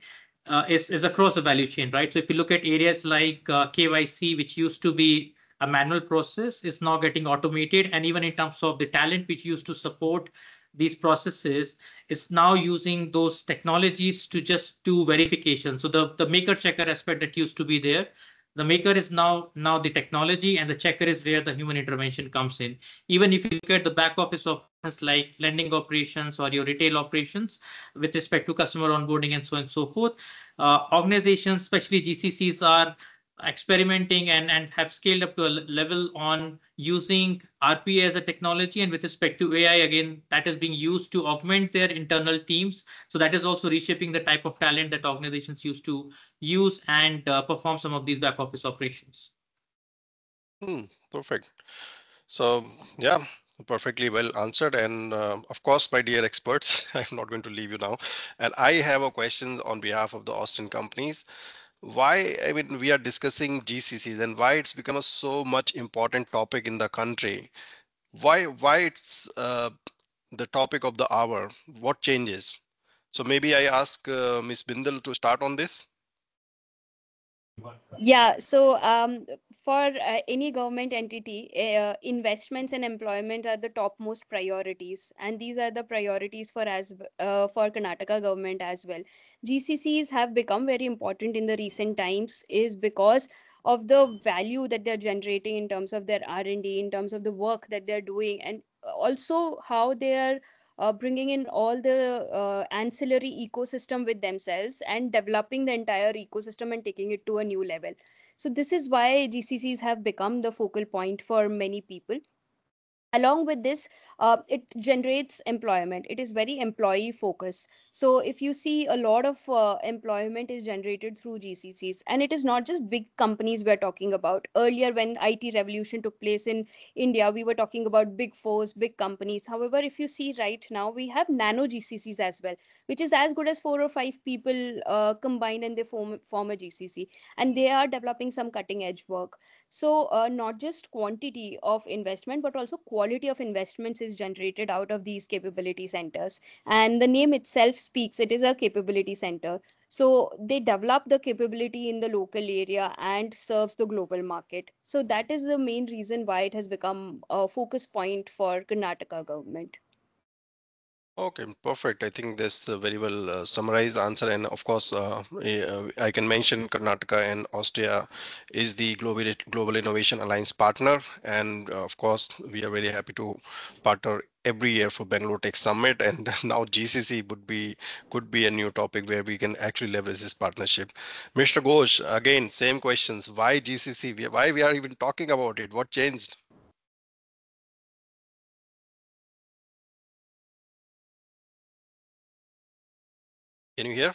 is across the value chain, right? So if you look at areas like KYC, which used to be a manual process, is now getting automated. And even in terms of the talent which used to support these processes is now using those technologies to just do verification. So the maker checker aspect that used to be there, the maker is now the technology, and the checker is where the human intervention comes in. Even if you look at the back office operations like lending operations or your retail operations with respect to customer onboarding and so on and so forth, organizations, especially GCCs, are experimenting and have scaled up to a level on using RPA as a technology, and with respect to AI, again, that is being used to augment their internal teams. So that is also reshaping the type of talent that organizations used to use and perform some of these back office operations. Perfect. So yeah, perfectly well answered. And of course, my dear experts, I'm not going to leave you now. And I have a question on behalf of the Austrian companies. Why, I mean, we are discussing GCCs and why it's become a so much important topic in the country. Why it's the topic of the hour? What changes? So maybe I ask Ms. Bindal to start on this. Yeah, so for any government entity, investments and employment are the topmost priorities, and these are the priorities for Karnataka government as well. GCCs have become very important in the recent times is because of the value that they're generating in terms of their R&D, in terms of the work that they're doing, and also how they are bringing in all the ancillary ecosystem with themselves and developing the entire ecosystem and taking it to a new level. So this is why GCCs have become the focal point for many people. Along with this, it generates employment. It is very employee focused. So if you see, a lot of employment is generated through GCCs, and it is not just big companies we're talking about. Earlier, when IT revolution took place in India, we were talking about big fours, big companies. However, if you see right now, we have nano GCCs as well, which is as good as 4 or 5 people combined, and they form a GCC, and they are developing some cutting edge work. So not just quantity of investment, but also quality of investments is generated out of these capability centers. And the name itself speaks, it is a capability center. So they develop the capability in the local area and serves the global market. So that is the main reason why it has become a focus point for Karnataka government. Okay, perfect. I think that's a very well summarized answer. And of course, I can mention Karnataka and Austria is the Global Innovation Alliance partner. And of course, we are very happy to partner every year for Bangalore Tech Summit. And now GCC could be a new topic where we can actually leverage this partnership. Mr. Ghosh, again, same questions. Why GCC? Why we are even talking about it? What changed? Can you hear?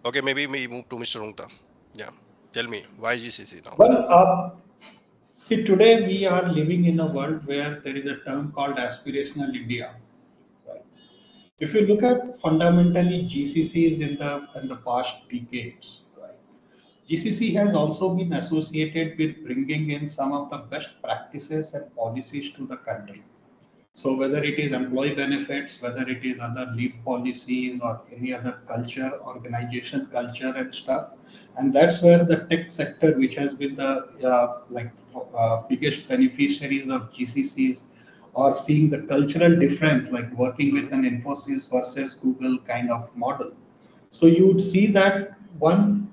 Okay, maybe we move to Mr. Rungta. Yeah, tell me, why GCC now? Well, see, today we are living in a world where there is a term called aspirational India. Right? If you look at fundamentally GCCs in the past decades, right, GCC has also been associated with bringing in some of the best practices and policies to the country. So whether it is employee benefits, whether it is other leave policies or any other culture, organization culture and stuff, and that's where the tech sector, which has been the biggest beneficiaries of GCCs, are seeing the cultural difference, like working with an Infosys versus Google kind of model. So you would see that one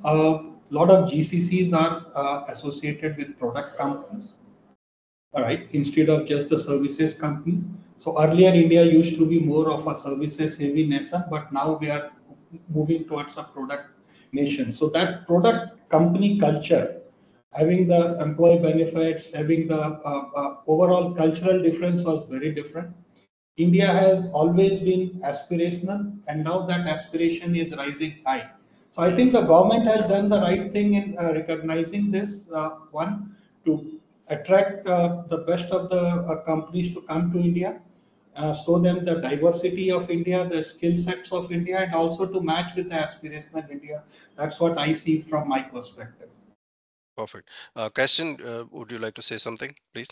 lot of GCCs are associated with product companies, all right, instead of just the services company. So earlier India used to be more of a services heavy nation, but now we are moving towards a product nation. So that product company culture, having the employee benefits, having the overall cultural difference was very different. India has always been aspirational, and now that aspiration is rising high. So I think the government has done the right thing in recognizing this one, to attract the best of the companies to come to India, show them the diversity of India, the skill sets of India, and also to match with the aspirational India. That's what I see from my perspective. Perfect. Question, would you like to say something, please?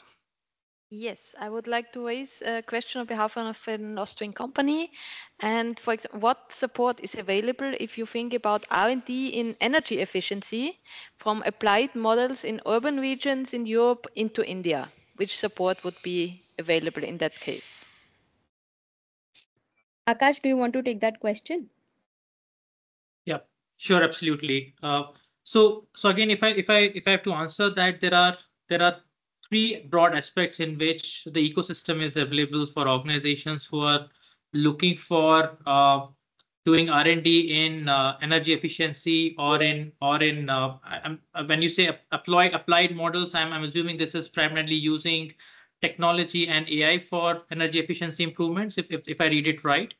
Yes, I would like to raise a question on behalf of an Austrian company. And for example, what support is available if you think about R&D in energy efficiency from applied models in urban regions in Europe into India? Which support would be available in that case? Akash, do you want to take that question? Yeah, sure, absolutely. So again, if I have to answer that, there are three broad aspects in which the ecosystem is available for organizations who are looking for doing R&D in energy efficiency or in when you say applied models, I'm assuming this is primarily using technology and AI for energy efficiency improvements, if I read it right.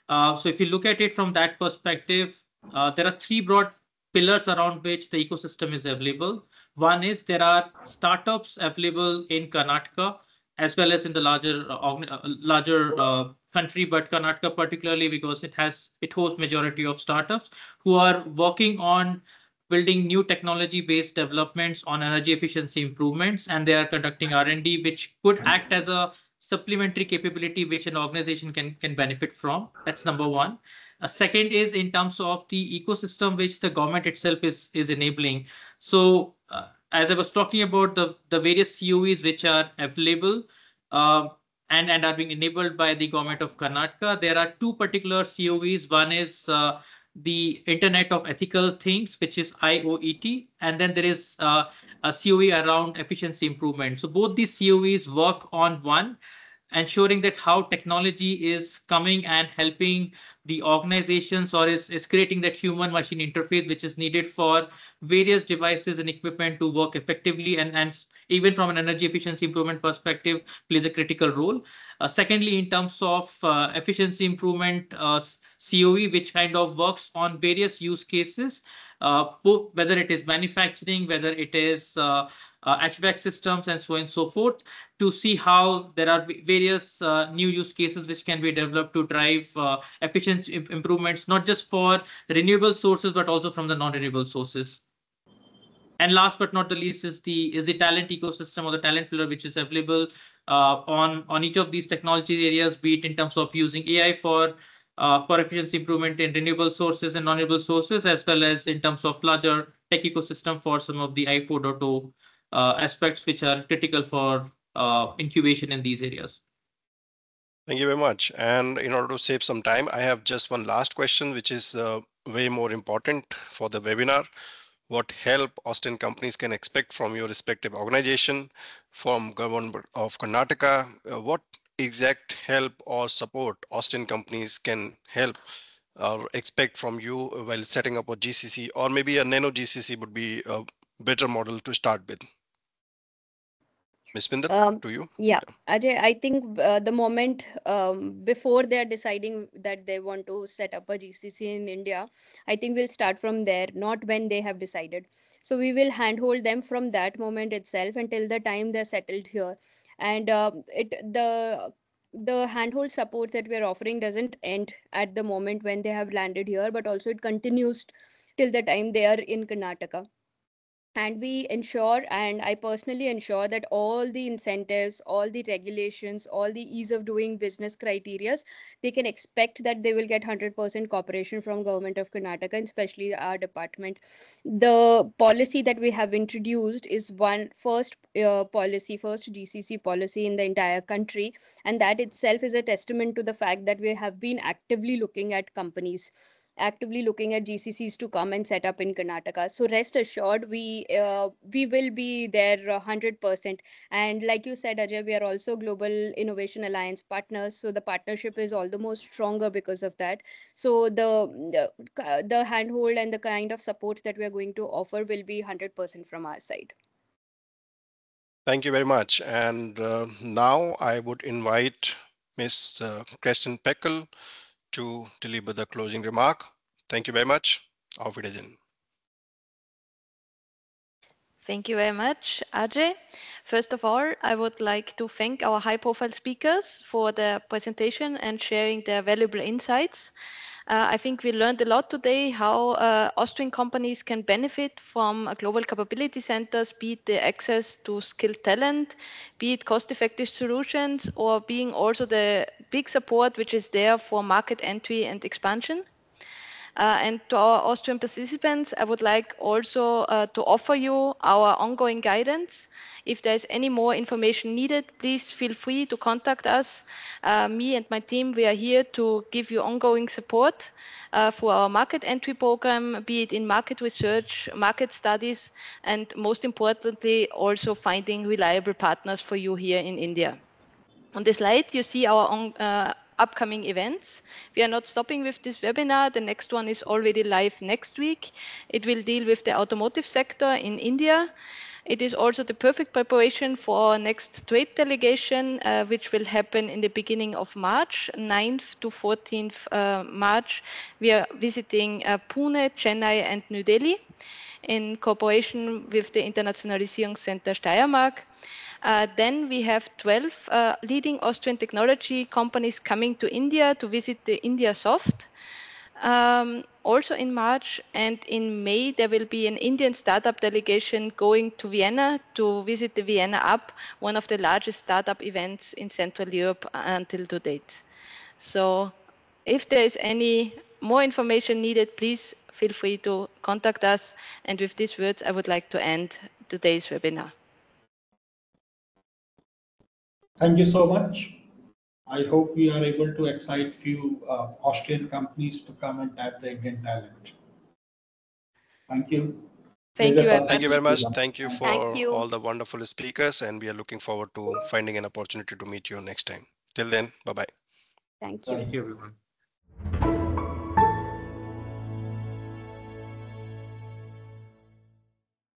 So if you look at it from that perspective, there are three broad pillars around which the ecosystem is available. One is there are startups available in Karnataka as well as in the larger country, but Karnataka particularly because it hosts majority of startups who are working on building new technology-based developments on energy efficiency improvements, and they are conducting R&D, which could act as a supplementary capability which an organization can benefit from. That's number one. Second is in terms of the ecosystem which the government itself is enabling. So as I was talking about the various COEs which are available and are being enabled by the government of Karnataka, there are two particular COEs. One is the Internet of Ethical Things, which is IOET, and then there is a COE around efficiency improvement. So both these COEs work on one, ensuring that how technology is coming and helping the organizations, or is creating that human machine interface which is needed for various devices and equipment to work effectively, and even from an energy efficiency improvement perspective plays a critical role. Secondly, in terms of efficiency improvement, COE, which kind of works on various use cases, whether it is manufacturing, whether it is HVAC systems, and so on and so forth, to see how there are various new use cases which can be developed to drive efficiency improvements, not just for renewable sources, but also from the non-renewable sources. And last but not the least is the talent ecosystem, or the talent pillar, which is available on each of these technology areas, be it in terms of using AI for efficiency improvement in renewable sources and non-renewable sources, as well as in terms of larger tech ecosystem for some of the I 4.0 aspects which are critical for incubation in these areas. Thank you very much. And in order to save some time, I have just one last question, which is way more important for the webinar. What help Austrian companies can expect from your respective organization, from government of Karnataka? What exact help or support Austrian companies can help or expect from you while setting up a GCC, or maybe a nano GCC would be a better model to start with? Ms. Binder, to you. Yeah, Ajay, I think the moment before they're deciding that they want to set up a GCC in India, I think we'll start from there, not when they have decided. So we will handhold them from that moment itself until the time they're settled here. And the handhold support that we're offering doesn't end at the moment when they have landed here, but also it continues till the time they are in Karnataka. And we ensure, and I personally ensure, that all the incentives, all the regulations, all the ease of doing business criterias, they can expect that they will get 100% cooperation from Government of Karnataka, and especially our department. The policy that we have introduced is first GCC policy in the entire country, and that itself is a testament to the fact that we have been actively looking at GCCs to come and set up in Karnataka. So rest assured, we will be there 100%. And like you said, Ajay, we are also Global Innovation Alliance partners. So the partnership is all the more stronger because of that. So the handhold and the kind of support that we are going to offer will be 100% from our side. Thank you very much. And now I would invite Ms. Kerstin Peckel to deliver the closing remark. Thank you very much. Auf Wiedersehen. Thank you very much, Ajay. First of all, I would like to thank our high-profile speakers for their presentation and sharing their valuable insights. I think we learned a lot today how Austrian companies can benefit from global capability centers, be it the access to skilled talent, be it cost-effective solutions, or being also the big support which is there for market entry and expansion. And to our Austrian participants, I would like also to offer you our ongoing guidance. If there's any more information needed, please feel free to contact us. Me and my team, we are here to give you ongoing support for our market entry program, be it in market research, market studies, and most importantly, also finding reliable partners for you here in India. On the slide, you see our upcoming events. We are not stopping with this webinar. The next one is already live next week. It will deal with the automotive sector in India. It is also the perfect preparation for our next trade delegation, which will happen in the beginning of March, 9th to 14th March. We are visiting Pune, Chennai, and New Delhi in cooperation with the Internationalisierungscenter Steiermark. Then we have 12 leading Austrian technology companies coming to India to visit the India Soft. Also in March, and in May, there will be an Indian startup delegation going to Vienna to visit the Vienna Up, one of the largest startup events in Central Europe until to date. So if there is any more information needed, please feel free to contact us. And with these words, I would like to end today's webinar. Thank you so much. I hope we are able to excite few Austrian companies to come and tap the Indian talent. Thank you. Thank you very much. Thank you very much. Thank you for Thank you. all the wonderful speakers, and we are looking forward to finding an opportunity to meet you next time. Till then, bye-bye. Thank you. Thank you, everyone.